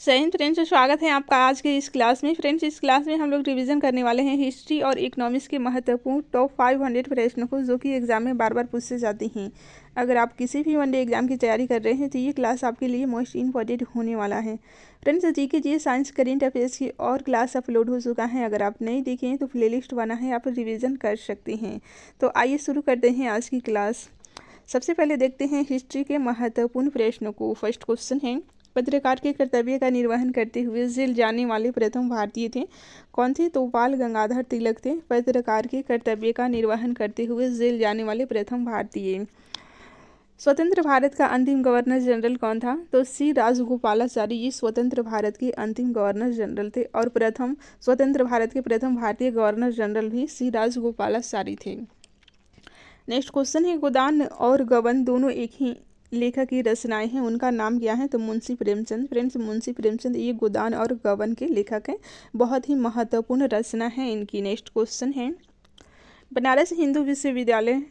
सही फ्रेंड्स, स्वागत है आपका आज के इस क्लास में। फ्रेंड्स, इस क्लास में हम लोग रिवीजन करने वाले हैं हिस्ट्री और इकोनॉमिक्स के महत्वपूर्ण टॉप 500 प्रश्नों को, जो कि एग्जाम में बार बार पूछे जाते हैं। अगर आप किसी भी वनडे एग्जाम की तैयारी कर रहे हैं तो ये क्लास आपके लिए मोस्ट इंपॉर्टेंट होने वाला है। फ्रेंड्स, जीके जी साइंस करेंट अफेयर्स की और क्लास अपलोड हो चुका है। अगर आप नहीं देखे हैं तो प्लेलिस्ट बना है, आप रिविज़न कर सकते हैं। तो आइए शुरू करते हैं आज की क्लास। सबसे पहले देखते हैं हिस्ट्री के महत्वपूर्ण प्रश्नों को। फर्स्ट क्वेश्चन है, पत्रकार के कर्तव्य का निर्वहन करते हुए जेल जाने वाले प्रथम भारतीय थे? कौन थे? तो बाल गंगाधर तिलक थे पत्रकार के कर्तव्य का निर्वहन करते हुए जेल जाने वाले प्रथम भारतीय। स्वतंत्र भारत का अंतिम गवर्नर जनरल कौन था? तो सी राजगोपालाचारी। ये स्वतंत्र भारत के अंतिम गवर्नर जनरल थे और प्रथम स्वतंत्र भारत के प्रथम भारतीय गवर्नर जनरल भी सी राजगोपालाचारी थे। नेक्स्ट क्वेश्चन है, गोदान और गबन दोनों एक ही लेखक की रचनाएं हैं, उनका नाम क्या है? तो मुंशी प्रेमचंद। फ्रेंड्स, मुंशी प्रेमचंद ये गोदान और गबन के लेखक हैं। बहुत ही महत्वपूर्ण रचना है इनकी। नेक्स्ट क्वेश्चन है, बनारस हिंदू विश्वविद्यालय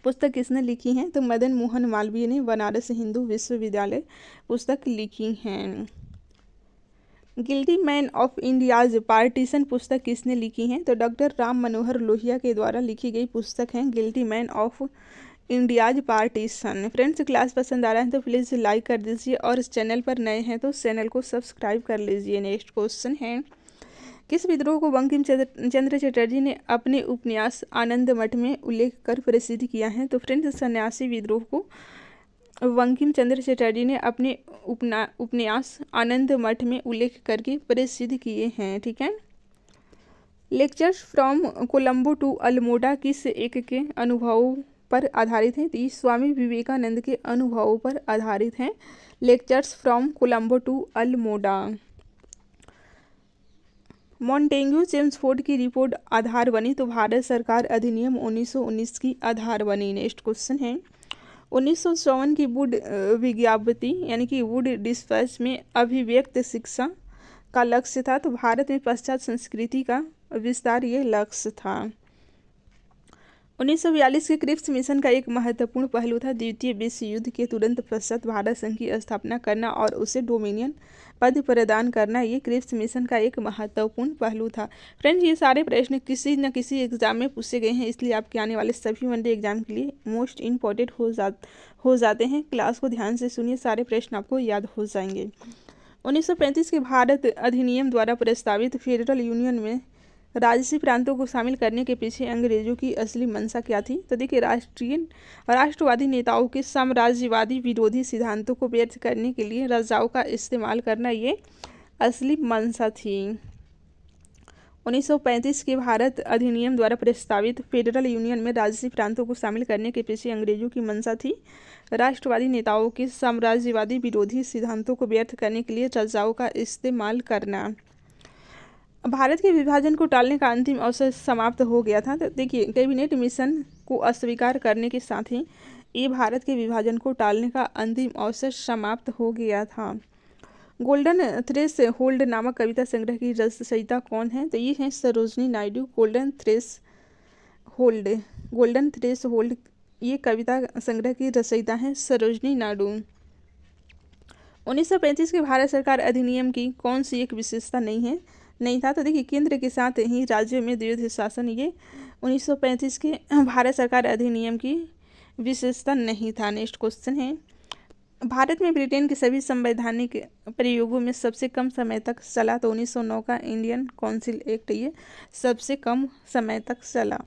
पुस्तक किसने लिखी है? तो मदन मोहन मालवीय ने बनारस हिंदू विश्वविद्यालय पुस्तक लिखी हैं। Guilty man of India's partition पुस्तक किसने लिखी है? तो डॉक्टर राम मनोहर लोहिया के द्वारा लिखी गई पुस्तक है guilty man of India's partition. Friends, class पसंद आ रहा है तो प्लीज़ लाइक कर दीजिए और इस चैनल पर नए हैं तो चैनल को सब्सक्राइब कर लीजिए। नेक्स्ट क्वेश्चन है, किस विद्रोह को बंकिम चंद्र चटर्जी ने अपने उपन्यास आनंद मठ में उल्लेख कर प्रसिद्ध किया है? तो फ्रेंड्स, सन्यासी विद्रोह को बंकिम चंद्र चटर्जी ने अपने उपन्यास आनंद मठ में उल्लेख करके प्रसिद्ध किए हैं। ठीक है। Lectures from Colombo to Almora किस एक के अनुभवों पर आधारित हैं? तो ये स्वामी विवेकानंद के अनुभवों पर आधारित हैं। Lectures from Colombo to Almora. Montague Chelmsford की रिपोर्ट आधार बनी, तो भारत सरकार अधिनियम 1919 की आधार बनी। नेक्स्ट क्वेश्चन है, 1954 की वुड विज्ञप्ति यानी कि वुड डिस्पैच में अभिव्यक्त शिक्षा का लक्ष्य था, तो भारत में पश्चात संस्कृति का विस्तार ये लक्ष्य था। 1942 के क्रिप्स मिशन का एक महत्वपूर्ण पहलू था द्वितीय विश्व युद्ध के तुरंत पश्चात भारत संघ की स्थापना करना और उसे डोमिनियन पद प्रदान करना। ये क्रिप्स मिशन का एक महत्वपूर्ण पहलू था। फ्रेंड्स, ये सारे प्रश्न किसी न किसी एग्जाम में पूछे गए हैं, इसलिए आपके आने वाले सभी वनडे एग्जाम के लिए मोस्ट इम्पॉर्टेंट हो जाते हैं। क्लास को ध्यान से सुनिए, सारे प्रश्न आपको याद हो जाएंगे। 1935 के भारत अधिनियम द्वारा प्रस्तावित फेडरल यूनियन में राजसी प्रांतों को शामिल करने के पीछे अंग्रेजों की असली मंशा क्या थी? तो देखिए, राष्ट्रवादी नेताओं के साम्राज्यवादी विरोधी सिद्धांतों को व्यक्त करने के लिए राजाओं का इस्तेमाल करना ये असली मंशा थी। 1935 के भारत अधिनियम द्वारा प्रस्तावित फेडरल यूनियन में राजसी प्रांतों को शामिल करने के पीछे अंग्रेजों की मंशा थी राष्ट्रवादी नेताओं के साम्राज्यवादी विरोधी सिद्धांतों को व्यक्त करने के लिए राजाओं का इस्तेमाल करना। भारत के विभाजन को टालने का अंतिम अवसर समाप्त हो गया था। तो देखिए, कैबिनेट मिशन को अस्वीकार करने के साथ ही ये भारत के विभाजन को टालने का अंतिम अवसर समाप्त हो गया था। गोल्डन थ्रेस होल्ड नामक कविता संग्रह की रचयिता कौन है? तो ये है सरोजनी नायडू। गोल्डन थ्रेस होल्ड ये कविता संग्रह की रचयिता है सरोजनी नायडू। 1935 के भारत सरकार अधिनियम की कौन सी एक विशेषता नहीं था? तो देखिए, केंद्र के साथ ही राज्यों में द्वैध शासन ये 1935 के भारत सरकार अधिनियम की विशेषता नहीं था। नेक्स्ट क्वेश्चन है, भारत में ब्रिटेन के सभी संवैधानिक प्रयोगों में सबसे कम समय तक चला, तो 1909 का इंडियन काउंसिल एक्ट ये सबसे कम समय तक चला।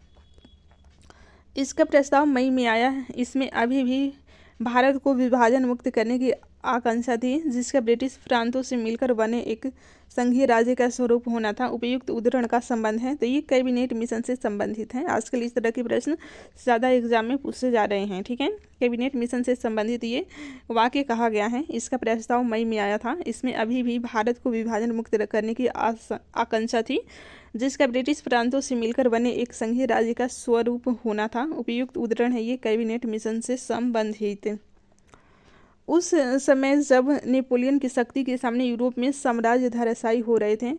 इसका प्रस्ताव मई में आया। इसमें अभी भी भारत को विभाजन मुक्त करने की आकांक्षा थी, जिसका ब्रिटिश प्रांतों से मिलकर बने एक संघीय राज्य का स्वरूप होना था। उपयुक्त उद्धरण का संबंध है, तो ये कैबिनेट मिशन से संबंधित है। आजकल इस तरह के प्रश्न ज़्यादा एग्जाम में पूछे जा रहे हैं। ठीक है, कैबिनेट मिशन से संबंधित ये वाक्य कहा गया है। इसका प्रस्ताव मई में आया था। इसमें अभी भी भारत को विभाजन मुक्त करने की आकांक्षा थी, जिसका ब्रिटिश प्रांतों से मिलकर बने एक संघीय राज्य का स्वरूप होना था। उपयुक्त उद्धरण है ये कैबिनेट मिशन से संबंधित। उस समय जब नेपोलियन की शक्ति के सामने यूरोप में साम्राज्य धराशायी हो रहे थे,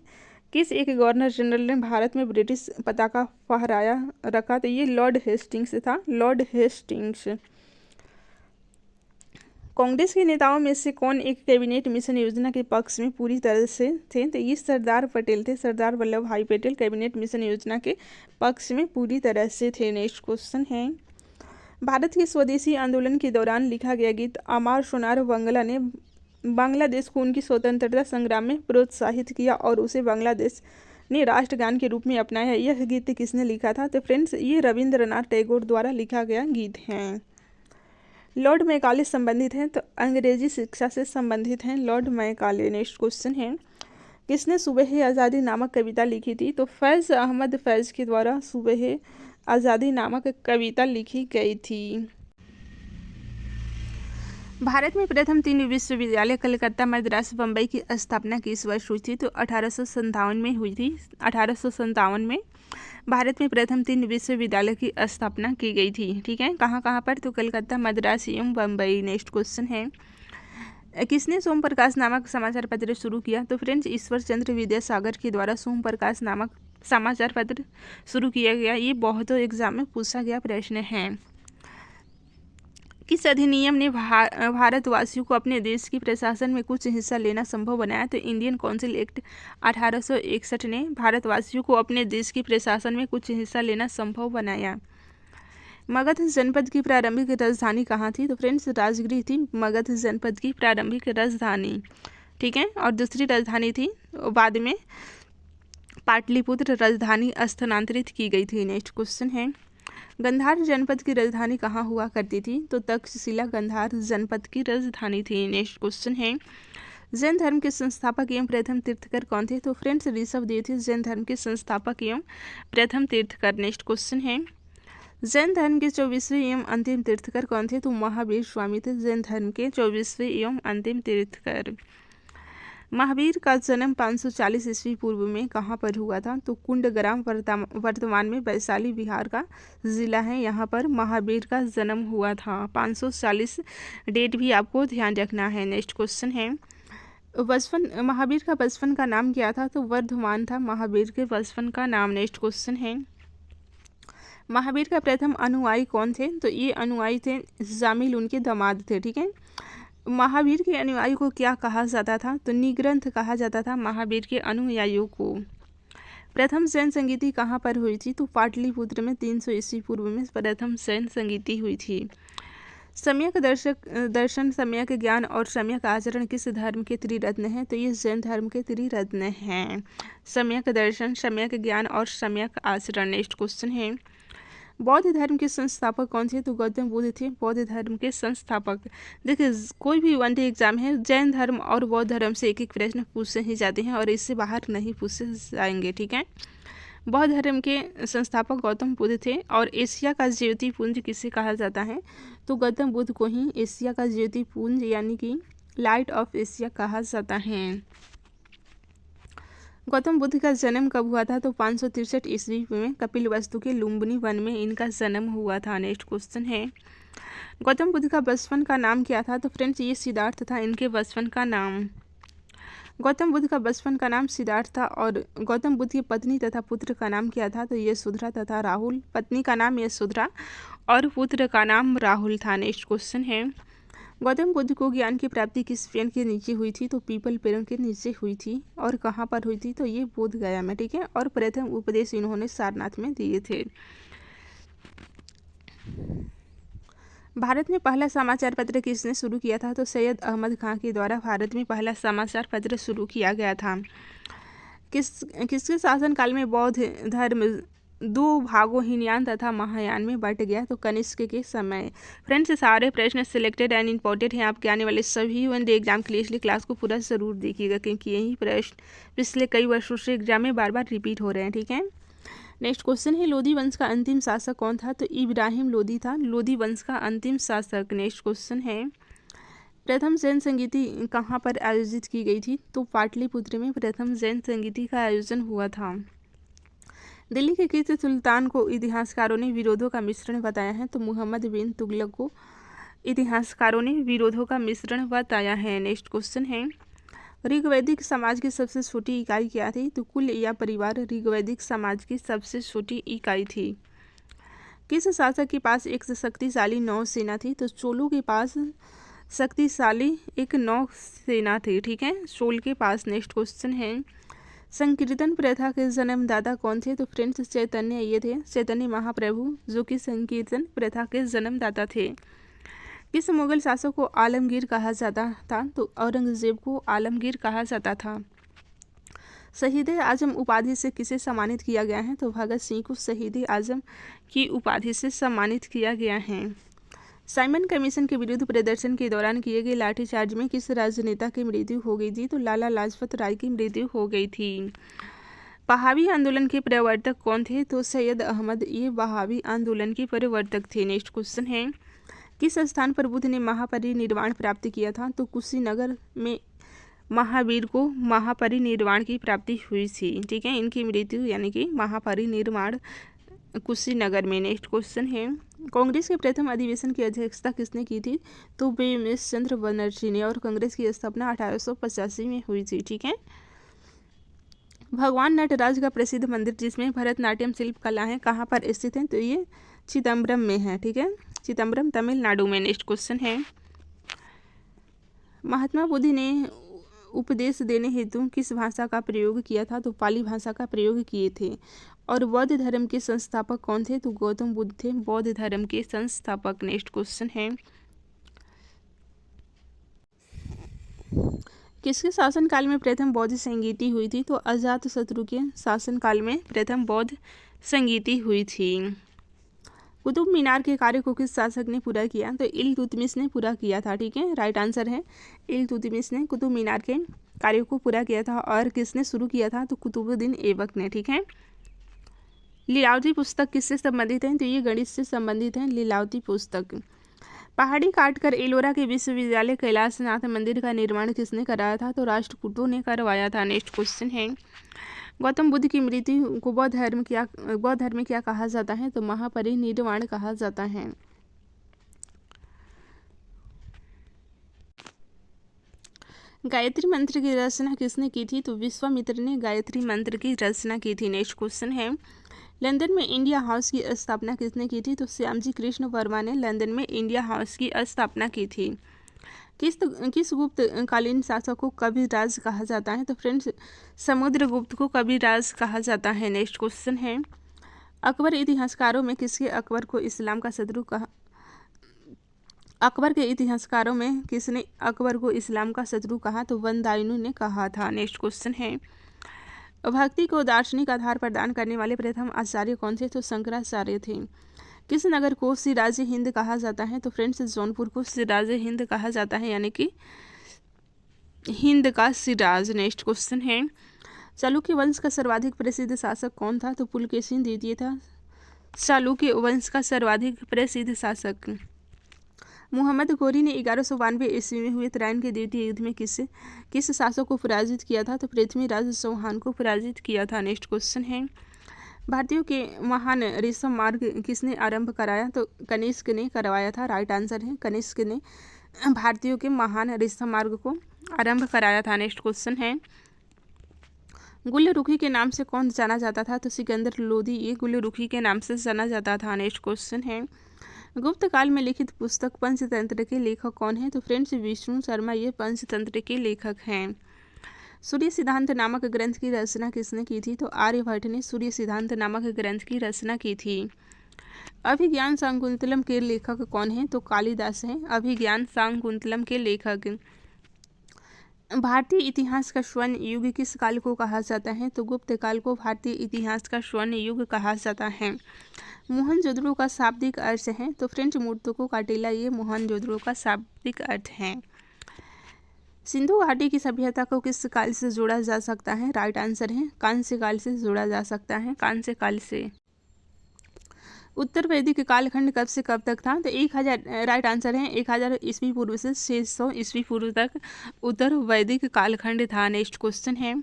किस एक गवर्नर जनरल ने भारत में ब्रिटिश पताका फहराया रखा? तो ये लॉर्ड हेस्टिंग्स था। Lord Hastings. कांग्रेस के नेताओं में से कौन एक कैबिनेट मिशन योजना के पक्ष में पूरी तरह से थे? तो ये सरदार पटेल थे। सरदार वल्लभ भाई पटेल कैबिनेट मिशन योजना के पक्ष में पूरी तरह से थे। नेक्स्ट क्वेश्चन है, भारत के स्वदेशी आंदोलन के दौरान लिखा गया गीत अमर सोनार बांग्ला ने बांग्लादेश को उनकी स्वतंत्रता संग्राम में प्रोत्साहित किया और उसे बांग्लादेश ने राष्ट्रगान के रूप में अपनाया। यह गीत किसने लिखा था? तो फ्रेंड्स, ये रविंद्रनाथ टैगोर द्वारा लिखा गया गीत है। लॉर्ड मैकाले संबंधित हैं, तो अंग्रेजी शिक्षा से संबंधित हैं लॉर्ड मैकाले। नेक्स्ट क्वेश्चन है, किसने सुबह आज़ादी नामक कविता लिखी थी? तो फैज़ अहमद फैज़ के द्वारा सुबह आज़ादी नामक कविता लिखी गई थी। भारत में प्रथम 3 विश्वविद्यालय कलकत्ता, मद्रास, बम्बई की स्थापना किस वर्ष हुई थी? तो 1857 में हुई थी। 1857 में भारत में प्रथम 3 विश्वविद्यालय की स्थापना की गई थी। ठीक है, कहाँ कहाँ पर? तो कलकत्ता, मद्रास एवं बम्बई। नेक्स्ट क्वेश्चन है, किसने सोम प्रकाश नामक समाचार पत्र शुरू किया? तो फ्रेंड्स, ईश्वर चंद्र विद्यासागर के द्वारा सोम प्रकाश नामक समाचार पत्र शुरू किया गया। ये बहुत एग्जाम में पूछा गया प्रश्न है। किस अधिनियम ने भारतवासियों को अपने देश की प्रशासन में कुछ हिस्सा लेना संभव बनाया? तो इंडियन काउंसिल एक्ट 1861 ने भारतवासियों को अपने देश की प्रशासन में कुछ हिस्सा लेना संभव बनाया। मगध जनपद की प्रारंभिक राजधानी कहाँ थी? तो फ्रेंड्स, राजगृह थी मगध जनपद की प्रारंभिक राजधानी। ठीक है, और दूसरी राजधानी थी बाद में पाटलिपुत्र राजधानी स्थानांतरित की गई थी। नेक्स्ट क्वेश्चन है, गंधार जनपद की राजधानी कहाँ हुआ करती थी? तो तक्षशिला गंधार जनपद की राजधानी थी। नेक्स्ट क्वेश्चन है, जैन धर्म के संस्थापक एवं प्रथम तीर्थकर कौन थे? तो फ्रेंड्स, ऋषभदेव थे जैन धर्म के संस्थापक एवं प्रथम तीर्थकर। नेक्स्ट क्वेश्चन है, जैन धर्म के 24वें एवं अंतिम तीर्थकर कौन थे? तो महावीर स्वामी थे जैन धर्म के 24वें एवं अंतिम तीर्थकर। महावीर का जन्म 540 ईस्वी पूर्व में कहाँ पर हुआ था? तो कुंडग्राम वर्तमान में वैशाली बिहार का ज़िला है, यहाँ पर महावीर का जन्म हुआ था। 540 डेट भी आपको ध्यान रखना है। नेक्स्ट क्वेश्चन है, महावीर का बचपन का नाम क्या था? तो वर्धमान था महावीर के बचपन का नाम। नेक्स्ट क्वेश्चन है, महावीर का प्रथम अनुयायी कौन थे? तो ये अनुयायी थे जामिल, उनके दामाद थे। ठीक है, महावीर के अनुयायी को क्या कहा जाता था? तो निग्रंथ कहा जाता था महावीर के अनुयायियों को। प्रथम जैन संगीति कहाँ पर हुई थी? तो पाटलिपुत्र में 300 ईस्वी पूर्व में प्रथम जैन संगीति हुई थी। सम्यक दर्शन, सम्यक ज्ञान और सम्यक आचरण किस धर्म के त्रिरत्न हैं? तो ये जैन धर्म के त्रिरत्न हैं, सम्यक दर्शन, सम्यक ज्ञान और सम्यक आचरण। नेक्स्ट क्वेश्चन है, बौद्ध धर्म के संस्थापक कौन थे? तो गौतम बुद्ध थे बौद्ध धर्म के संस्थापक। देखिए, कोई भी वन डे एग्जाम है, जैन धर्म और बौद्ध धर्म से एक एक प्रश्न पूछे ही जाते हैं और इससे बाहर नहीं पूछे जाएंगे। ठीक है, बौद्ध धर्म के संस्थापक गौतम बुद्ध थे। और एशिया का ज्योतिपुंज किसे कहा जाता है? तो गौतम बुद्ध को ही एशिया का ज्योतिपुंज यानी कि लाइट ऑफ एशिया कहा जाता है। गौतम बुद्ध का जन्म कब हुआ था? तो 563 ईस्वी में कपिलवस्तु के लुम्बिनी वन में इनका जन्म हुआ था। नेक्स्ट क्वेश्चन है, गौतम बुद्ध का बचपन का नाम क्या था? तो फ्रेंड्स, ये सिद्धार्थ था इनके बचपन का नाम। गौतम बुद्ध का बचपन का नाम सिद्धार्थ था। और गौतम बुद्ध की पत्नी तथा पुत्र का नाम क्या था? तो यशोधरा तथा राहुल। पत्नी का नाम यशोधरा और पुत्र का नाम राहुल था। नेक्स्ट क्वेश्चन है, गौतम बुद्ध को ज्ञान की प्राप्ति किस पेड़ के नीचे हुई थी? तो पीपल पेड़ के नीचे हुई थी। और कहाँ पर हुई थी? तो ये बोध गया में। ठीक है, और प्रथम उपदेश इन्होंने सारनाथ में दिए थे। भारत में पहला समाचार पत्र किसने शुरू किया था? तो सैयद अहमद खां के द्वारा भारत में पहला समाचार पत्र शुरू किया गया था। किसके शासनकाल में बौद्ध धर्म 2 भागों हीनयान तथा महायान में बट गया? तो कनिष्क के समय। फ्रेंड्स, सारे प्रश्न सिलेक्टेड एंड इम्पोर्टेंट हैं आपके आने वाले सभी वन डे एग्जाम के लिए, इसलिए क्लास को पूरा ज़रूर देखिएगा क्योंकि यही प्रश्न पिछले कई वर्षों से एग्जाम में बार बार रिपीट हो रहे हैं। ठीक है, नेक्स्ट क्वेश्चन है, लोधी वंश का अंतिम शासक कौन था? तो इब्राहिम लोधी था लोधी वंश का अंतिम शासक। नेक्स्ट क्वेश्चन है, प्रथम जैन संगीति कहाँ पर आयोजित की गई थी? तो पाटलिपुत्र में प्रथम जैन संगीति का आयोजन हुआ था। दिल्ली के किस सुल्तान को इतिहासकारों ने विरोधों का मिश्रण बताया है? तो मुहम्मद बिन तुगलक को इतिहासकारों ने विरोधों का मिश्रण बताया है। नेक्स्ट क्वेश्चन है, ऋग्वैदिक समाज की सबसे छोटी इकाई क्या थी? तो कुल या परिवार ऋग्वैदिक समाज की सबसे छोटी इकाई थी। किस शासक के पास एक शक्तिशाली नौसेना थी? तो चोलों के पास शक्तिशाली एक नौसेना थी, ठीक है, शोल के पास। नेक्स्ट क्वेश्चन है, संकीर्तन प्रथा के जन्मदाता कौन थे? तो फ्रेंड्स चैतन्य ये थे, चैतन्य महाप्रभु, जो कि संकीर्तन प्रथा के जन्मदाता थे। किस मुगल शासक को आलमगीर कहा जाता था? तो औरंगजेब को आलमगीर कहा जाता था। शहीद आजम उपाधि से किसे सम्मानित किया गया है? तो भगत सिंह को शहीद आजम की उपाधि से सम्मानित किया गया है। साइमन कमीशन के विरुद्ध प्रदर्शन के दौरान किए गए लाठीचार्ज में किस राजनेता की मृत्यु हो गई थी? तो लाला लाजपत राय की मृत्यु हो गई थी। बहावी आंदोलन के प्रवर्तक कौन थे? तो सैयद अहमद, ये बहावी आंदोलन के प्रवर्तक थे। नेक्स्ट क्वेश्चन है, किस स्थान पर बुद्ध ने महापरिनिर्वाण प्राप्त किया था? तो कुशीनगर में महावीर को महापरिनिर्वाण की प्राप्ति हुई थी, ठीक है, इनकी मृत्यु यानी कि महापरिनिर्वाण कुशीनगर में। नेक्स्ट क्वेश्चन है, कांग्रेस के प्रथम अधिवेशन की अध्यक्षता किसने की थी? तो बीएमएस चंद्र बनर्जी ने, और कांग्रेस की स्थापना 1885 में हुई थी, ठीक है। भगवान नटराज का प्रसिद्ध मंदिर जिसमें भरतनाट्यम शिल्प कला है कहाँ पर स्थित है? तो ये चिदम्बरम में है, ठीक है, चिदम्बरम तमिलनाडु में। नेक्स्ट क्वेश्चन है, महात्मा बुद्ध ने उपदेश देने हेतु किस भाषा का प्रयोग किया था? तो पाली भाषा का प्रयोग किए थे। और बौद्ध धर्म के संस्थापक कौन थे? तो गौतम बुद्ध थे बौद्ध धर्म के संस्थापक। नेक्स्ट क्वेश्चन है, किसके शासनकाल में प्रथम बौद्ध संगीति हुई थी? तो अजातशत्रु के शासनकाल में प्रथम बौद्ध संगीति हुई थी। कुतुब मीनार के कार्य को किस शासक ने पूरा किया? तो इल्तुतमिश ने पूरा किया था, ठीक है, राइट आंसर है, इल्तुतमिश ने कुतुब मीनार के कार्यों को पूरा किया था। और किसने शुरू किया था? तो कुतुबुद्दीन ऐबक ने, ठीक है। लीलावती पुस्तक किससे संबंधित है? तो ये गणित से संबंधित है, लीलावती पुस्तक। पहाड़ी काटकर एलोरा के विश्वविद्यालय कैलाशनाथ मंदिर का निर्माण किसने कराया था? तो राष्ट्रकूटों ने करवाया था। नेक्स्ट क्वेश्चन है, गौतम बुद्ध की मृत्यु को बौद्ध धर्म में क्या कहा जाता है? तो महापरिनिर्वाण कहा जाता है। गायत्री मंत्र की रचना किसने की थी? तो विश्वामित्र ने गायत्री मंत्र की रचना की थी। नेक्स्ट क्वेश्चन है, लंदन में इंडिया हाउस की स्थापना किसने की थी? तो श्यामजी कृष्ण वर्मा ने लंदन में इंडिया हाउस की स्थापना की थी। किस गुप्त कालीन शासक को कविराज कहा जाता है? तो फ्रेंड्स समुद्रगुप्त को कविराज कहा जाता है। नेक्स्ट क्वेश्चन है, अकबर इतिहासकारों में किसके अकबर को इस्लाम का शत्रु कहा? अकबर के इतिहासकारों में किसने अकबर को इस्लाम का शत्रु कहा? तो वंदायनु ने कहा था। नेक्स्ट क्वेश्चन है, भक्ति को दार्शनिक आधार प्रदान करने वाले प्रथम आचार्य कौन थे? तो शंकराचार्य थे। किस नगर को सिराज हिंद कहा जाता है? तो फ्रेंड्स जौनपुर को सिराज हिंद कहा जाता है, यानी कि हिंद का सिराज। नेक्स्ट क्वेश्चन है, चालुक्य वंश का सर्वाधिक प्रसिद्ध शासक कौन था? तो पुलकेशिन द्वितीय था चालुक्य वंश का सर्वाधिक प्रसिद्ध शासक। मुहम्मद घोरी ने 1192 ईस्वी में हुए तराइन के द्वितीय युद्ध में किस शासक को पराजित किया था? तो पृथ्वीराज चौहान को पराजित किया था। नेक्स्ट क्वेश्चन है, भारतीयों के महान रेशम मार्ग किसने आरंभ कराया? तो कनिष्क ने करवाया था, राइट आंसर है, कनिष्क ने भारतीयों के महान रेशम मार्ग को आरंभ कराया था। नेक्स्ट क्वेश्चन है, गुलरुखी के नाम से कौन जाना जाता था? तो सिकंदर लोदी, ये गुलरुखी के नाम से जाना जाता था। नेक्स्ट क्वेश्चन है, गुप्त काल में लिखित पुस्तक पंचतंत्र के लेखक कौन है? तो फ्रेंड्स विष्णु शर्मा, ये पंचतंत्र के लेखक हैं। सूर्य सिद्धांत नामक ग्रंथ की रचना किसने की थी? तो आर्यभट्ट ने सूर्य सिद्धांत नामक ग्रंथ की रचना की थी। अभिज्ञान शाकुंतलम के लेखक कौन हैं? तो कालिदास हैं, अभिज्ञान शाकुंतलम के लेखक। भारतीय इतिहास का स्वर्ण युग किस काल को कहा जाता है? तो गुप्त काल को भारतीय इतिहास का स्वर्ण युग कहा जाता है। मोहनजोदड़ो का शाब्दिक अर्थ है? तो फ्रेंच मूर्तों काटिला, ये मोहनजोदड़ो का शाब्दिक अर्थ है। सिंधु घाटी की सभ्यता को किस काल से जोड़ा जा सकता है? राइट आंसर है, कांस्य काल से जोड़ा जा सकता है, कांस्य काल से। उत्तर वैदिक कालखंड कब से कब तक था? तो 1000, राइट आंसर है, 1000 ईस्वी पूर्व से 600 ईस्वी पूर्व तक उत्तर वैदिक कालखंड था। नेक्स्ट क्वेश्चन है,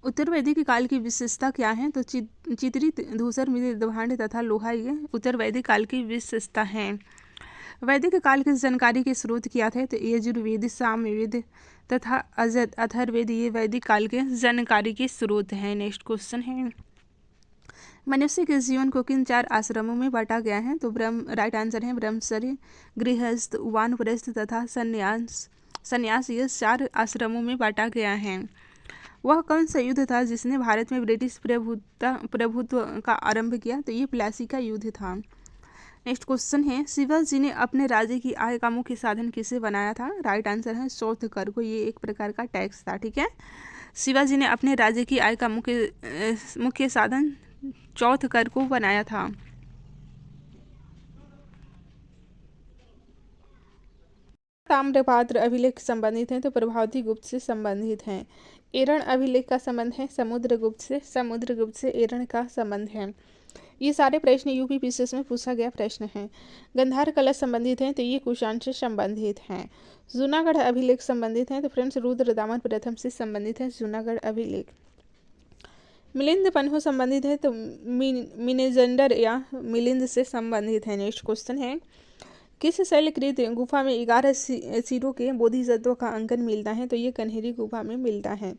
उत्तर वैदिक काल की विशेषता क्या है? तो चित्रित धूसर मृद भांड तथा लोहा, ये उत्तर वैदिक काल की विशेषता है। वैदिक काल की जानकारी के स्रोत क्या थे? तो यजुर्वेद, सामवेद तथा अथर्ववेद, ये वैदिक काल के जानकारी के स्रोत हैं। नेक्स्ट क्वेश्चन है, मनुष्य के जीवन को किन 4 आश्रमों में बांटा गया है? तो राइट आंसर है ब्रह्मचर्य, गृहस्थ, वानप्रस्थ तथा संन्यास। संन्यास ये 4 आश्रमों में बांटा गया है। वह कौन सा युद्ध था जिसने भारत में ब्रिटिश प्रभुत्व का आरंभ किया? तो ये प्लासी का युद्ध था। नेक्स्ट क्वेश्चन है, शिवाजी ने अपने राज्य की आय का मुख्य साधन किसे बनाया था? राइट आंसर है चौथ कर को। ये एक प्रकार का टैक्स था। ठीक है, शिवाजी ने अपने राज्य की आय का मुख्य साधन चौथ कर को बनाया था। ताम्रपात्र अभिलेख संबंधित हैं? तो प्रभावती गुप्त से संबंधित हैं। एरण अभिलेख का संबंध है समुद्रगुप्त से। समुद्रगुप्त से एरण का संबंध है। ये सारे प्रश्न यूपी पीसीएस में पूछा गया प्रश्न है। गंधार कलश संबंधित हैं? तो ये कुषाण से संबंधित हैं। जूनागढ़ अभिलेख संबंधित हैं? तो फ्रेंड्स रुद्रदामन प्रथम से संबंधित है जूनागढ़ अभिलेख। मिलिंद पन्हु संबंधित है? तो मिनेजंडर या मिलिंद से संबंधित है। नेक्स्ट क्वेश्चन है, किस शैलकृत गुफा में 11 सिरों के बोधिसत्व का अंकन मिलता है? तो ये कन्हेरी गुफा में मिलता है।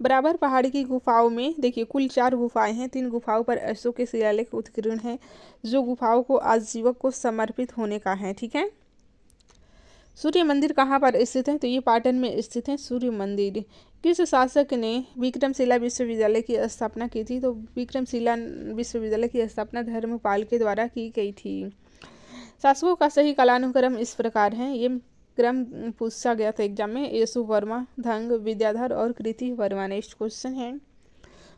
बराबर पहाड़ी की गुफाओं में देखिए कुल 4 गुफाएं हैं। 3 गुफाओं पर अशोक के शिलालेख उत्कीर्ण है, जो गुफाओं को आजीवक को समर्पित होने का है। ठीक है, सूर्य मंदिर कहाँ पर स्थित है? तो ये पाटन में स्थित है सूर्य मंदिर। किस शासक ने विक्रमशिला विश्वविद्यालय की स्थापना की थी? तो विक्रमशिला विश्वविद्यालय की स्थापना धर्मपाल के द्वारा की गई थी। शासकों का सही कालानुक्रम इस प्रकार है, ये क्रम पूछा गया था एग्जाम में। यशु वर्मा, धंग, विद्याधर और कृति वर्मा। नेक्स्ट क्वेश्चन है,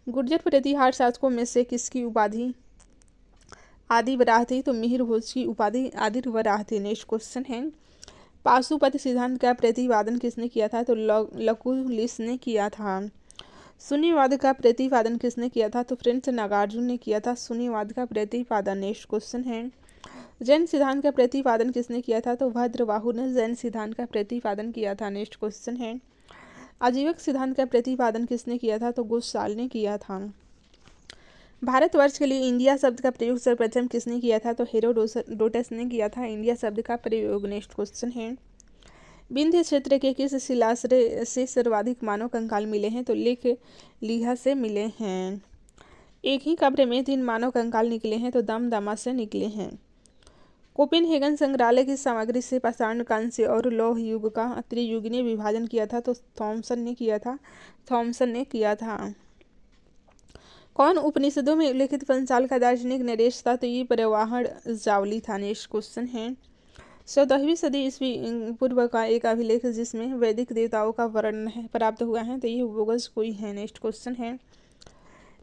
गुर्जर प्रतिहार शासकों में से किसकी उपाधि आदि वराह थी? तो मिहिर भोज की उपाधि आदि वराह थी। नेक्स्ट क्वेश्चन है, पाशुपत सिद्धांत का प्रतिपादन किसने किया था? तो लकुलिस ने किया था। शून्यवाद का प्रतिपादन किसने किया था? तो फ्रेंड्स नागार्जुन ने किया था शून्यवाद का प्रतिपादन। नेक्स्ट क्वेश्चन है, जैन सिद्धांत का प्रतिपादन किसने किया था? तो भद्रबाहु ने जैन सिद्धांत का प्रतिपादन किया था। नेक्स्ट क्वेश्चन है, आजीवक सिद्धांत का प्रतिपादन किसने किया था? तो गोस्वाल ने किया था। भारतवर्ष के लिए इंडिया शब्द का प्रयोग सर्वप्रथम किसने किया था? तो हेरोडोटस ने किया था इंडिया शब्द का प्रयोग। नेक्स्ट क्वेश्चन है, विंध्य क्षेत्र के किस शिलाश्रय से सर्वाधिक मानव कंकाल मिले हैं? तो लेख लीहा से मिले हैं। एक ही कब्र में 3 मानव कंकाल निकले हैं? तो दमदमा से निकले हैं। कोपेनहेगन संग्रहालय की सामग्री से पाषाण, कांस्य और लौह युग का त्रियुगीय विभाजन किया था? तो थॉमसन ने किया था। कौन उपनिषदों में उल्लेखित पंचाल का दार्शनिक नरेश था? तो ये परवाहन जावली था। नेक्स्ट क्वेश्चन है, 14वीं सदी ईस्वी पूर्व का एक अभिलेख जिसमें वैदिक देवताओं का वर्णन प्राप्त हुआ है? तो ये बोगस कोई है। नेक्स्ट क्वेश्चन है,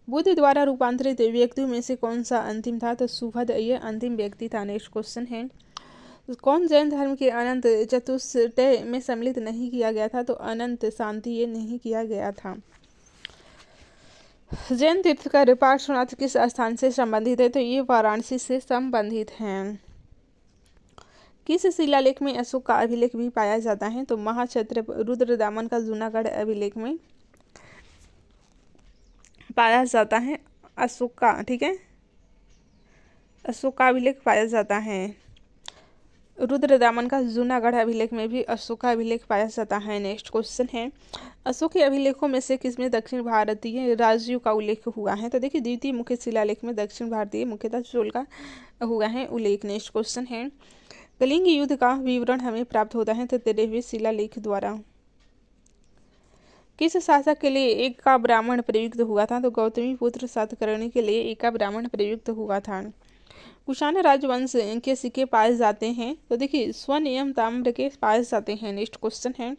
बुद्ध द्वारा रूपांतरित व्यक्तियों में से कौन सा अंतिम था? तो सुभद ये अंतिम व्यक्ति था। नेक्स्ट क्वेश्चन है, कौन जैन धर्म के अनंत चतुष्टय में सम्मिलित नहीं किया गया था? तो अनंत शांति ये नहीं किया गया था। जैन तीर्थकर पार्श्वनाथ किस स्थान से संबंधित है? तो ये वाराणसी से संबंधित हैं। किस शिलालेख में अशोक का अभिलेख भी पाया जाता है? तो महाक्षत्र रुद्रदामन का जूनागढ़ अभिलेख में पाया जाता है अशोक का। ठीक है, अशोक का अभिलेख पाया जाता है। रुद्रदामन का जूनागढ़ अभिलेख में भी अशोक का अभिलेख पाया जाता है। नेक्स्ट क्वेश्चन है, अशोक के अभिलेखों में से किसमें दक्षिण भारतीय राज्यों का उल्लेख हुआ है? तो देखिए द्वितीय मुख्य शिलालेख में दक्षिण भारतीय मुख्यतः चोल का हुआ है उल्लेख। नेक्स्ट क्वेश्चन है, कलिंग युद्ध का विवरण हमें प्राप्त होता है? तो 13वें शिलालेख द्वारा। किस शासक के लिए एक का ब्राह्मण प्रयुक्त हुआ था? तो गौतमी पुत्र सातकर्णी के लिए एक का ब्राह्मण प्रयुक्त हुआ था। कुषाण राजवंश के सिक्के पाए जाते हैं? तो देखिए स्वनियम ताम्र के पाए जाते हैं। नेक्स्ट क्वेश्चन है,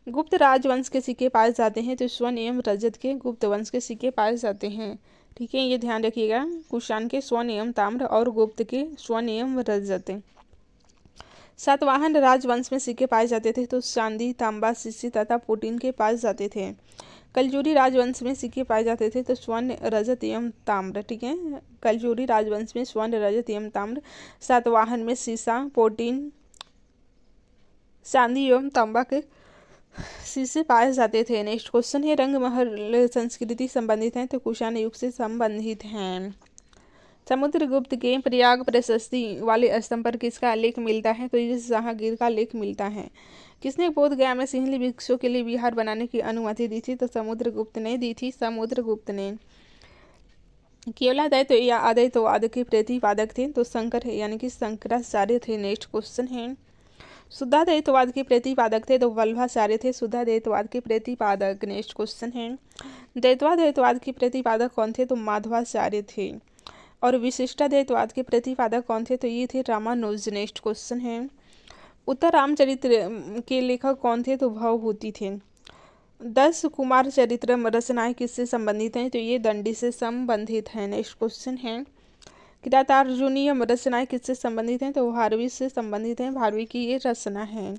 गुप्त राजवंश के सिक्के पाए जाते हैं? तो स्वनियम रजत के गुप्त वंश के सिक्के पाए जाते हैं। ठीक है, ये ध्यान रखिएगा, कुषाण के स्वनियम ताम्र और गुप्त के स्वनियम रजत। सातवाहन राजवंश में सिक्के पाए जाते थे? तो चांदी, तांबा, सीसी तथा पोटीन के पाए जाते थे। कलजूरी राजवंश में सिक्के पाए जाते थे? तो स्वर्ण, रजत एवं ताम्र। ठीक है, कलजूरी राजवंश में स्वर्ण, रजत एवं ताम्र। सातवाहन में सीसा, पोटीन, चांदी एवं तांबा के शीशे पाए जाते थे। नेक्स्ट क्वेश्चन है, रंगमहल संस्कृति संबंधित है? तो कुषाण युग से संबंधित हैं। समुद्रगुप्त के प्रयाग प्रशस्ति वाले स्तंभ पर किसका लेख मिलता है? तो ये जहांगीर का लेख मिलता है। किसने बोध गया में सिंहली वृक्षों के लिए विहार बनाने की अनुमति दी थी? तो समुद्रगुप्त ने दी थी। समुद्रगुप्त ने। केवलाद्वैत या अद्वैतवाद के प्रतिपादक थे तो शंकर है यानी कि शंकराचार्य थे। नेक्स्ट क्वेश्चन है शुद्धाद्वैतवाद के प्रतिपादक थे तो वल्लभाचार्य थे। शुद्धाद्वैतवाद के प्रतिपादक। नेक्स्ट क्वेश्चन है द्वैतवाद के प्रतिपादक कौन थे तो माधवाचार्य थे। और विशिष्टाद्वैतवाद के प्रतिपादक कौन थे तो ये थे रामानुज। नेक्स्ट क्वेश्चन है उत्तर रामचरित्र के लेखक कौन थे तो भवभूति थे। 10 कुमार चरित्र रचनाएं किससे संबंधित हैं तो ये दंडी से संबंधित हैं। नेक्स्ट क्वेश्चन है किरातार्जुनीय रचनाएं किससे संबंधित हैं तो भारवी से संबंधित हैं। भारवी की ये रचना है।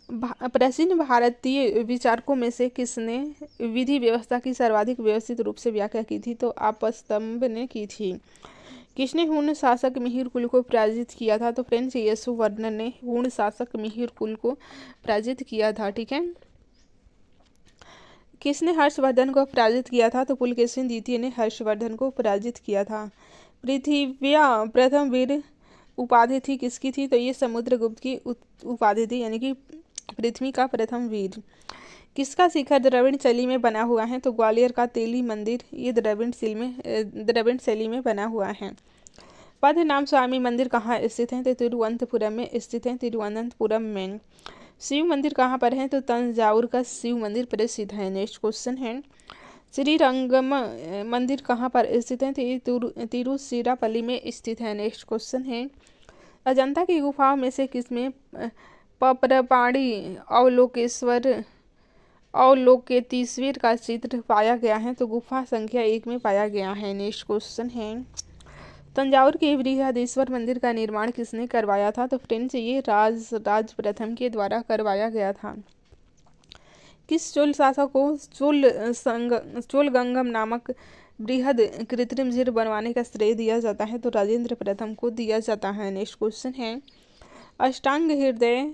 प्राचीन भारतीय विचारकों में से किसने विधि व्यवस्था की सर्वाधिक व्यवस्थित रूप से व्याख्या की थी तो आपस्तंभ ने की थी। किसने हूण शासक मिहिर कुल को पराजित किया था तो फ्रेंड्स यशोवर्धन ने हूण शासक मिहिर कुल को पराजित किया था। ठीक है। किसने हर्षवर्धन को पराजित किया था तो पुलकेशिन द्वितीय ने हर्षवर्धन को पराजित किया था। पृथ्व्या प्रथम वीर उपाधि थी किसकी थी तो ये समुद्रगुप्त की उपाधि थी यानी कि पृथ्वी का प्रथम वीर। किसका शिखर द्रविड़ शैली में बना हुआ है तो ग्वालियर का तेली मंदिर ये द्रविड़ शैली में बना हुआ है। पद्मनाभ स्वामी मंदिर कहाँ स्थित है तो तिरुवनंतपुरम में स्थित है। तिरुवनंतपुरम में। शिव मंदिर कहाँ पर है तो तंजावुर का शिव मंदिर प्रसिद्ध है। नेक्स्ट क्वेश्चन है श्रीरंगम मंदिर कहाँ पर स्थित है तो ये तिरुचिरापल्ली में स्थित है। नेक्स्ट क्वेश्चन है अजंता की गुफाओं में से किसमें पपरपाणी अवलोकेतेश्वर का चित्र पाया गया है तो गुफा संख्या 1 में पाया गया है। नेक्स्ट क्वेश्चन है तंजावुर के बृहदेश्वर मंदिर का निर्माण किसने करवाया था तो फ्रेंड्स ये राज प्रथम के द्वारा करवाया गया था। किस चोल शासक को चोलगंगम नामक बृहद कृत्रिम झील बनवाने का श्रेय दिया जाता है तो राजेंद्र प्रथम को दिया जाता है। नेक्स्ट क्वेश्चन है अष्टांग हृदय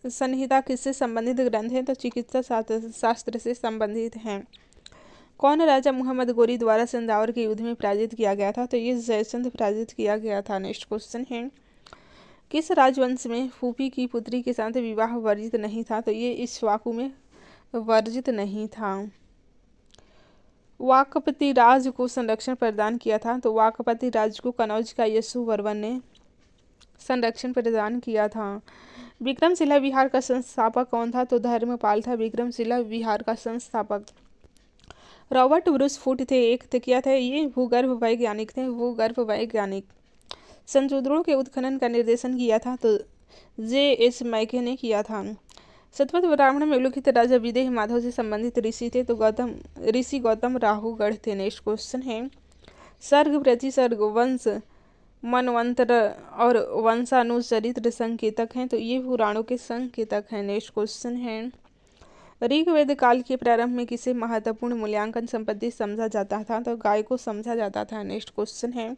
संहिता किससे संबंधित ग्रंथ है तो चिकित्सा शास्त्र से संबंधित हैं। कौन राजा मोहम्मद गोरी द्वारा संधावर के युद्ध में पराजित किया गया था तो ये जयचंद पराजित किया गया था। नेक्स्ट क्वेश्चन है किस राजवंश में फूफी की पुत्री के साथ विवाह वर्जित नहीं था तो ये इक्ष्वाकु में वर्जित नहीं था। वाकपति राज को संरक्षण प्रदान किया था तो वाकपति राज को कनौज का यशोवर्मन ने संरक्षण प्रदान किया था। विक्रमशिला विहार का संस्थापक कौन था तो धर्मपाल था विक्रमशिला विहार का संस्थापक। रॉबर्ट ब्रूस फुट थे एक क्या थे ये भूगर्भ वैज्ञानिक थे। भूगर्भ वैज्ञानिक। संशोधनों के उत्खनन का निर्देशन किया था तो J.S. मैके ने किया था। शतपथ ब्राह्मण में उल्लिखित राजा विदेह माधव से संबंधित ऋषि थे तो गौतम राहुगढ़ थे। नेक्स्ट क्वेश्चन है सर्ग प्रतिसर्ग वंश मनवंतर और वंशानुचरित्र संकेतक हैं तो ये पुराणों के संकेतक हैं। नेक्स्ट क्वेश्चन है ऋग्वेद काल के प्रारंभ में किसे महत्वपूर्ण मूल्यांकन संपत्ति समझा जाता था तो गाय को समझा जाता था। नेक्स्ट क्वेश्चन है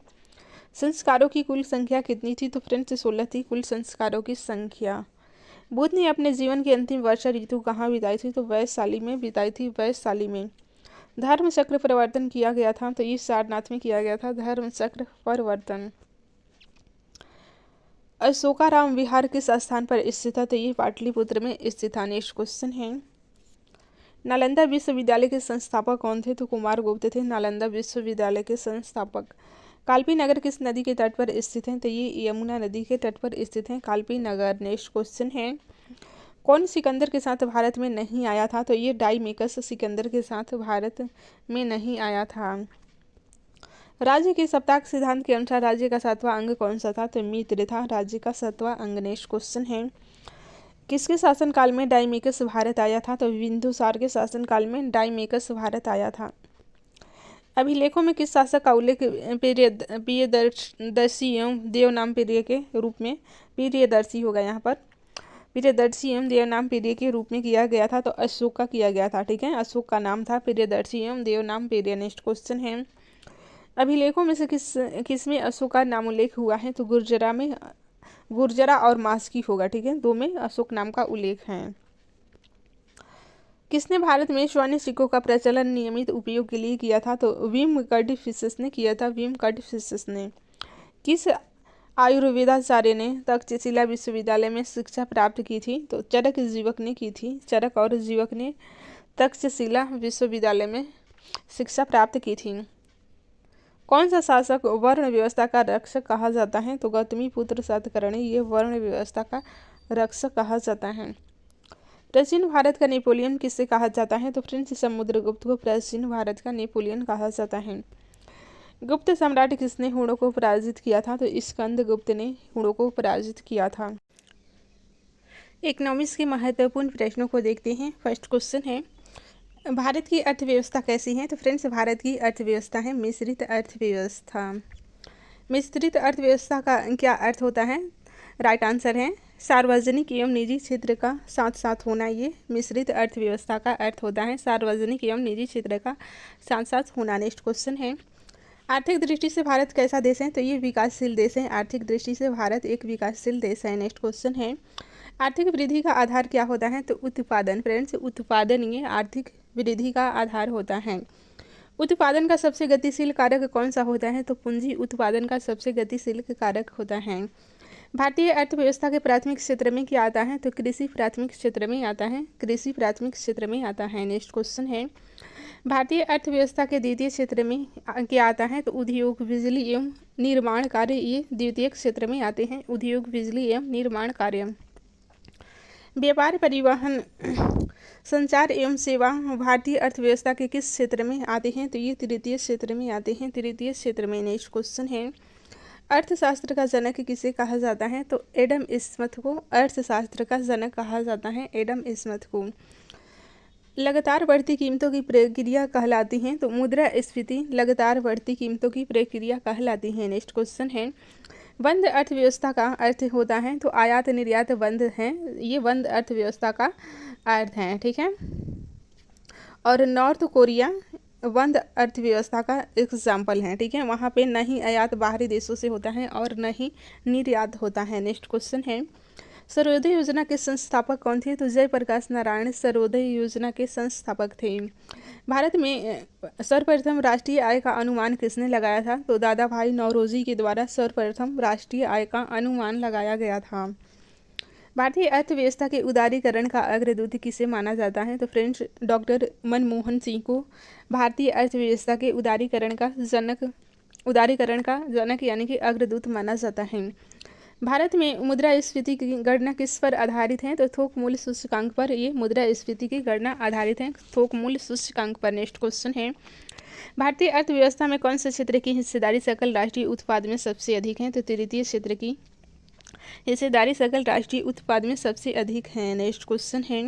संस्कारों की कुल संख्या कितनी थी तो फ्रेंड्स 16 थी कुल संस्कारों की संख्या। बुद्ध ने अपने जीवन की अंतिम वर्षा ऋतु कहाँ बिताई थी तो वैशाली में बिताई थी। वैशाली में। धर्म चक्र परिवर्तन किया गया था तो ये सारनाथ में किया गया था धर्म चक्र परिवर्तन। अशोकाराम विहार किस स्थान पर स्थित है तो ये पाटलिपुत्र में स्थित है। नेक्स्ट क्वेश्चन है नालंदा विश्वविद्यालय के संस्थापक कौन थे तो कुमार गुप्त थे नालंदा विश्वविद्यालय के संस्थापक। कालपी नगर किस नदी के तट पर स्थित है तो ये यमुना नदी के तट पर स्थित है कालपी नगर। नेक्स्ट क्वेश्चन है कौन सिकंदर के साथ भारत में नहीं आया था तो ये डाइमेकस सिकंदर के साथ भारत में नहीं आया था। राज्य के सप्ताह सिद्धांत के अनुसार राज्य का 7वां अंग कौन सा था तो मित्र था राज्य का 7वां अंग। नेक्स्ट क्वेश्चन है किसके शासनकाल में डाइमेकस भारत आया था तो बिंदुसार के शासनकाल में डाइमेकस भारत आया था। अभिलेखों में किस शासक का उल्लेख प्रियदर्शी एवं देवनाम प्रिय के रूप में प्रियदर्शी होगा यहाँ पर प्रियदर्शी एवं देवनाम प्रिय के रूप में किया गया था तो अशोक का किया गया था। ठीक है अशोक का नाम था प्रियदर्शी एवं देवनाम प्रिय। नेक्स्ट क्वेश्चन है अभिलेखों में से किस में अशोक का नाम उल्लेख हुआ है तो गुर्जरा और मास्की होगा। ठीक है 2 में अशोक नाम का उल्लेख है। किसने भारत में स्वर्ण सिक्कों का प्रचलन नियमित उपयोग के लिए किया था तो विम कर्डिफिशस ने किया था विम कर्डिफिशस ने। किस आयुर्वेदाचार्य ने तक्षशिला विश्वविद्यालय में शिक्षा प्राप्त की थी तो चरक जीवक ने की थी। चरक और जीवक ने तक्षशिला विश्वविद्यालय में शिक्षा प्राप्त की थी। कौन सा शासक वर्ण व्यवस्था का रक्षक कहा जाता है? तो गौतमीपुत्र सातकर्णी ये वर्ण व्यवस्था का रक्षक कहा जाता है। प्राचीन भारत का नेपोलियन किसे कहा जाता है? तो फ्रेंड्स समुद्रगुप्त को प्राचीन भारत का नेपोलियन कहा जाता है। गुप्त सम्राट किसने हुणों को पराजित किया था? तो स्कंदगुप्त ने हुणों को पराजित किया था। इकोनॉमिक्स के महत्वपूर्ण प्रश्नों को देखते हैं। फर्स्ट क्वेश्चन है, भारत की अर्थव्यवस्था कैसी है? तो फ्रेंड्स भारत की अर्थव्यवस्था है मिश्रित अर्थव्यवस्था। मिश्रित अर्थव्यवस्था का क्या अर्थ होता है? राइट आंसर है सार्वजनिक एवं निजी क्षेत्र का साथ साथ होना। ये मिश्रित अर्थव्यवस्था का अर्थ होता है सार्वजनिक एवं निजी क्षेत्र का साथ साथ होना। नेक्स्ट क्वेश्चन है, आर्थिक दृष्टि से भारत कैसा देश है? तो ये विकासशील देश है। आर्थिक दृष्टि से भारत एक विकासशील देश है। नेक्स्ट क्वेश्चन है, आर्थिक वृद्धि का आधार क्या होता है? तो उत्पादन। फ्रेंड्स उत्पादन ये आर्थिक वृद्धि का आधार होता है। उत्पादन का सबसे गतिशील कारक कौन सा होता है? तो पूंजी उत्पादन का सबसे गतिशील कारक होता है। भारतीय अर्थव्यवस्था के प्राथमिक क्षेत्र में क्या आता है? तो कृषि प्राथमिक क्षेत्र में आता है। कृषि प्राथमिक क्षेत्र में आता है। नेक्स्ट क्वेश्चन है, भारतीय अर्थव्यवस्था के द्वितीय क्षेत्र में क्या आता है? तो उद्योग बिजली एवं निर्माण कार्य ये द्वितीय क्षेत्र में आते हैं। उद्योग बिजली एवं निर्माण कार्य। व्यापार परिवहन संचार एवं सेवा भारतीय अर्थव्यवस्था के किस क्षेत्र में आते हैं? तो ये तृतीय क्षेत्र में आते हैं। तृतीय क्षेत्र में। नेक्स्ट क्वेश्चन है, अर्थशास्त्र का जनक किसे कहा जाता है? तो एडम स्मिथ को अर्थशास्त्र का जनक कहा जाता है। एडम स्मिथ को। लगातार बढ़ती कीमतों की प्रक्रिया कहलाती है? तो मुद्रास्फीति लगातार बढ़ती कीमतों की प्रक्रिया कहलाती है। नेक्स्ट क्वेश्चन है, बंद अर्थव्यवस्था का अर्थ होता है? तो आयात निर्यात बंद है। ये बंद अर्थव्यवस्था का अर्थ है। ठीक है। और नॉर्थ कोरिया बंद अर्थव्यवस्था का एग्जाम्पल है। ठीक है, वहाँ पे न ही आयात बाहरी देशों से होता है और न ही निर्यात होता है। नेक्स्ट क्वेश्चन है, सर्वोदय योजना के संस्थापक कौन थे? तो जयप्रकाश नारायण सर्वोदय योजना के संस्थापक थे। भारत में सर्वप्रथम राष्ट्रीय आय का अनुमान किसने लगाया था? तो दादा भाई नौरोजी के द्वारा सर्वप्रथम राष्ट्रीय आय का अनुमान लगाया गया था। भारतीय अर्थव्यवस्था के उदारीकरण का अग्रदूत किसे माना जाता है? तो फ्रेंड्स डॉक्टर मनमोहन सिंह को भारतीय अर्थव्यवस्था के उदारीकरण का जनक यानी कि अग्रदूत माना जाता है। भारत में मुद्रास्फीति की गणना किस पर आधारित है? तो थोक मूल्य सूचकांक पर ये मुद्रास्फीति की गणना आधारित है, थोक मूल्य सूचकांक पर। नेक्स्ट क्वेश्चन है, भारतीय अर्थव्यवस्था में कौन से क्षेत्र की हिस्सेदारी सकल राष्ट्रीय उत्पाद में सबसे अधिक है? तो तृतीय क्षेत्र की हिस्सेदारी सकल राष्ट्रीय उत्पाद में सबसे अधिक है। नेक्स्ट क्वेश्चन है,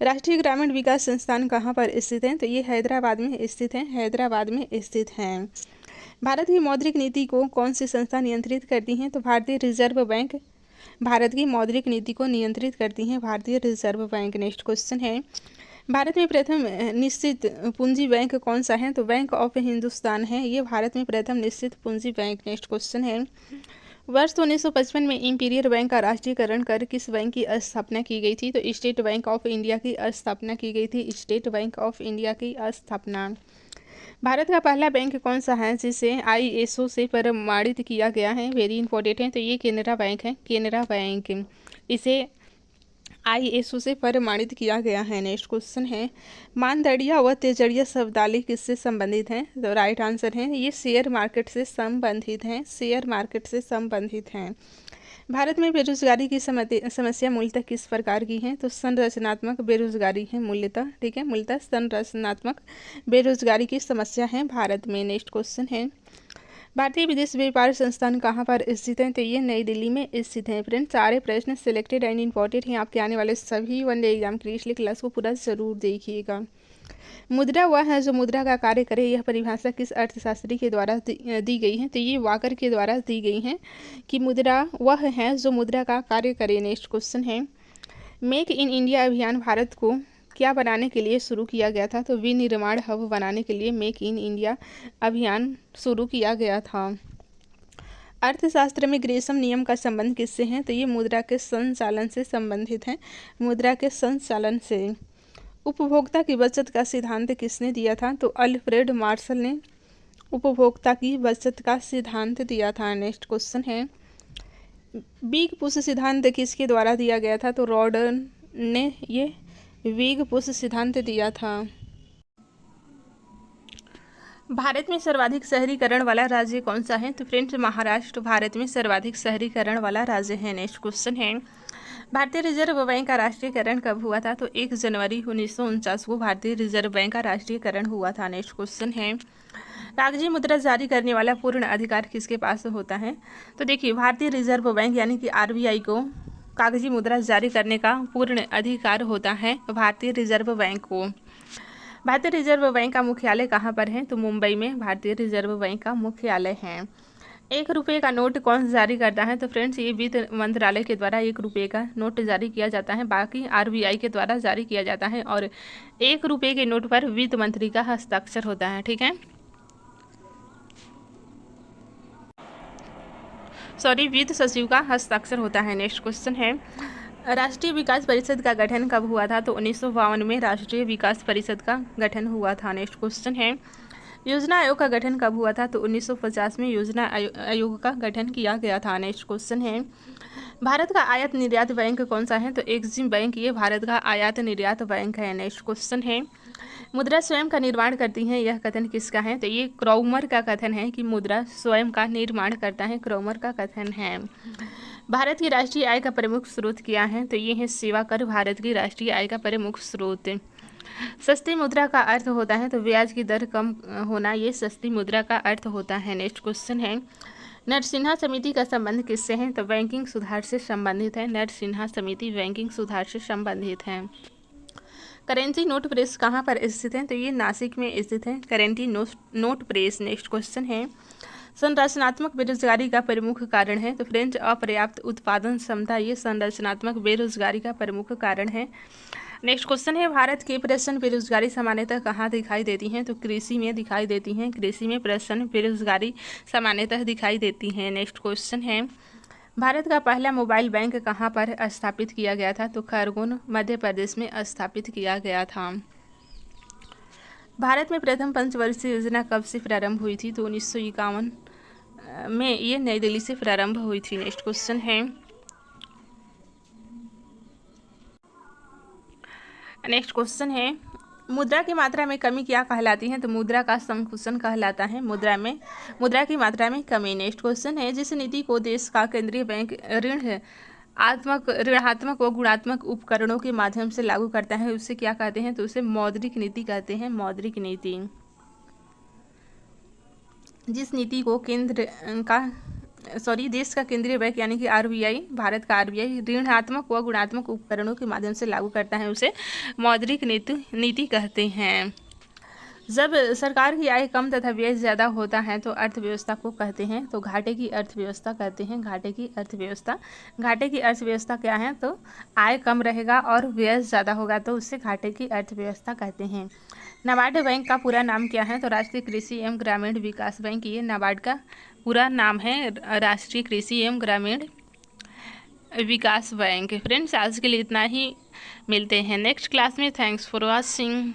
राष्ट्रीय ग्रामीण विकास संस्थान कहाँ पर स्थित है? तो ये हैदराबाद में स्थित है। हैदराबाद में स्थित है। भारत की मौद्रिक नीति को कौन सी संस्था नियंत्रित करती है? तो भारतीय रिजर्व बैंक भारत की मौद्रिक नीति को नियंत्रित करती है। भारतीय रिजर्व बैंक। नेक्स्ट क्वेश्चन है, भारत में प्रथम निश्चित पूंजी बैंक कौन सा है? तो बैंक ऑफ हिंदुस्तान है। ये भारत में प्रथम निश्चित पूंजी बैंक। नेक्स्ट क्वेश्चन है, वर्ष 1955 में इंपीरियल बैंक का राष्ट्रीयकरण कर किस बैंक की स्थापना की गई थी? तो स्टेट बैंक ऑफ इंडिया की स्थापना की गई थी। स्टेट बैंक ऑफ इंडिया की स्थापना। भारत का पहला बैंक कौन सा है जिसे ISO से प्रमाणित किया गया है? वेरी इंपॉर्टेंट है। तो ये केनरा बैंक है। केनरा बैंक, इसे ISO से प्रमाणित किया गया है। नेक्स्ट क्वेश्चन है, मानदड़िया व तेजड़िया शब्दावली किससे संबंधित है? तो राइट आंसर है ये शेयर मार्केट से संबंधित हैं। शेयर मार्केट से संबंधित हैं। भारत में बेरोजगारी की समस्या मूलतः किस प्रकार की है? तो संरचनात्मक बेरोजगारी है मूलतः। ठीक है, मूलतः संरचनात्मक बेरोजगारी की समस्या है भारत में। नेक्स्ट क्वेश्चन है, भारतीय विदेश व्यापार संस्थान कहाँ पर स्थित है? तो ये नई दिल्ली में स्थित है। फ्रेंड्स सारे प्रश्न सिलेक्टेड एंड इम्पॉर्टेंट हैं आपके आने वाले सभी वनडे एग्जाम के लिए, इसलिए क्लास को पूरा जरूर देखिएगा। मुद्रा वह है जो मुद्रा का कार्य करे। यह परिभाषा किस अर्थशास्त्री के द्वारा दी गई है? तो ये वाकर के द्वारा दी गई है कि मुद्रा वह है जो मुद्रा का कार्य करे। नेक्स्ट क्वेश्चन है, मेक इन इंडिया अभियान भारत को क्या बनाने के लिए शुरू किया गया था? तो विनिर्माण हब बनाने के लिए मेक इन इंडिया अभियान शुरू किया गया था। अर्थशास्त्र में ग्रेसम नियम का संबंध किससे है? तो ये मुद्रा के संचालन से संबंधित है। मुद्रा के संचालन से। उपभोक्ता की बचत का सिद्धांत किसने दिया था? तो अल्फ्रेड मार्शल ने उपभोक्ता की बचत का सिद्धांत दिया था। नेक्स्ट क्वेश्चन है, बिग पुश सिद्धांत किसके द्वारा दिया गया था? तो रॉडन ने ये बिग पुश सिद्धांत दिया था। भारत में सर्वाधिक शहरीकरण वाला राज्य कौन सा है? तो फ्रेंड्स महाराष्ट्र भारत में सर्वाधिक शहरीकरण वाला राज्य है। नेक्स्ट क्वेश्चन है, भारतीय रिजर्व बैंक का राष्ट्रीयकरण कब हुआ था? तो 1 जनवरी 1949 को भारतीय रिजर्व बैंक का राष्ट्रीयकरण हुआ था। नेक्स्ट क्वेश्चन है, कागजी मुद्रा जारी करने वाला पूर्ण अधिकार किसके पास होता है? तो देखिए भारतीय रिजर्व बैंक यानी कि आरबीआई को कागजी मुद्रा जारी करने का पूर्ण अधिकार होता है भारतीय रिजर्व बैंक को। भारतीय रिजर्व बैंक का मुख्यालय कहाँ पर है? तो मुंबई में भारतीय रिजर्व बैंक का मुख्यालय है। 1 रुपये का नोट कौन जारी करता है? तो फ्रेंड्स ये वित्त मंत्रालय के द्वारा 1 रुपये का नोट जारी किया जाता है, बाकी आरबीआई के द्वारा जारी किया जाता है और 1 रुपये के नोट पर वित्त मंत्री का हस्ताक्षर होता है। ठीक है, सॉरी वित्त सचिव का हस्ताक्षर होता है। नेक्स्ट क्वेश्चन है, राष्ट्रीय विकास परिषद का गठन कब हुआ था? तो 1952 में राष्ट्रीय विकास परिषद का गठन हुआ था। नेक्स्ट क्वेश्चन है, योजना आयोग का गठन कब हुआ था? तो 1950 में योजना आयोग का गठन किया गया था। नेक्स्ट क्वेश्चन है, भारत का आयात निर्यात बैंक कौन सा है? तो एक्सिम बैंक ये भारत का आयात निर्यात बैंक है। नेक्स्ट क्वेश्चन है, मुद्रा स्वयं का निर्माण करती है, यह कथन किसका है? तो ये क्रॉमर का कथन है कि मुद्रा स्वयं का निर्माण करता है, क्रॉमर का कथन है। भारत की राष्ट्रीय आय का प्रमुख स्रोत क्या है? तो ये है सेवा कर, भारत की राष्ट्रीय आय का प्रमुख स्रोत। सस्ती मुद्रा का अर्थ होता है, तो ब्याज की दर कम होना, ये सस्ती मुद्रा का अर्थ होता है। नेक्स्ट क्वेश्चन है, नरसिन्हा समिति का संबंध किससे है? तो बैंकिंग सुधार से संबंधित है। नरसिन्हा समिति बैंकिंग सुधार से संबंधित है। करेंसी नोट प्रेस कहाँ पर स्थित है? तो ये नासिक में स्थित है currency note press. Next question है, संरचनात्मक बेरोजगारी का प्रमुख कारण है? तो फ्रेंड्स अपर्याप्त उत्पादन क्षमता ये संरचनात्मक बेरोजगारी का प्रमुख कारण है। नेक्स्ट क्वेश्चन है, भारत के प्रश्न बेरोजगारी सामान्यतः कहाँ दिखाई देती हैं? तो कृषि में दिखाई देती हैं, कृषि में प्रश्न बेरोजगारी सामान्यतः दिखाई देती हैं। नेक्स्ट क्वेश्चन है, भारत का पहला मोबाइल बैंक कहाँ पर स्थापित किया गया था? तो खरगोन मध्य प्रदेश में स्थापित किया गया था। भारत में प्रथम पंचवर्षीय योजना कब से प्रारंभ हुई थी? तो 1951 में ये नई दिल्ली से प्रारंभ हुई थी। नेक्स्ट क्वेश्चन है, मुद्रा की मात्रा में कमी क्या कहलाती है? तो मुद्रा का संकुचन कहलाता है। मुद्रा की मात्रा में कमी। नेक्स्ट क्वेश्चन है, जिस नीति को देश का केंद्रीय बैंक ऋणात्मक व गुणात्मक उपकरणों के माध्यम से लागू करता है उसे क्या कहते हैं? तो उसे मौद्रिक नीति कहते हैं। मौद्रिक नीति। जिस नीति को देश का केंद्रीय बैंक यानी कि आरबीआई, भारत का आरबीआई ऋणात्मक व गुणात्मक उपकरणों के माध्यम से लागू करता है उसे मौद्रिक नीति कहते हैं। जब सरकार की आय कम तथा व्यय ज़्यादा होता है तो अर्थव्यवस्था को कहते हैं, तो घाटे की अर्थव्यवस्था कहते हैं। घाटे की अर्थव्यवस्था क्या है? तो आय कम रहेगा और व्यय ज़्यादा होगा तो उससे घाटे की अर्थव्यवस्था कहते हैं। नाबार्ड बैंक का पूरा नाम क्या है? तो राष्ट्रीय कृषि एवं ग्रामीण विकास बैंक, ये नाबार्ड का पूरा नाम है, राष्ट्रीय कृषि एवं ग्रामीण विकास बैंक। फ्रेंड्स आज के लिए इतना ही, मिलते हैं नेक्स्ट क्लास में। Thanks for watching.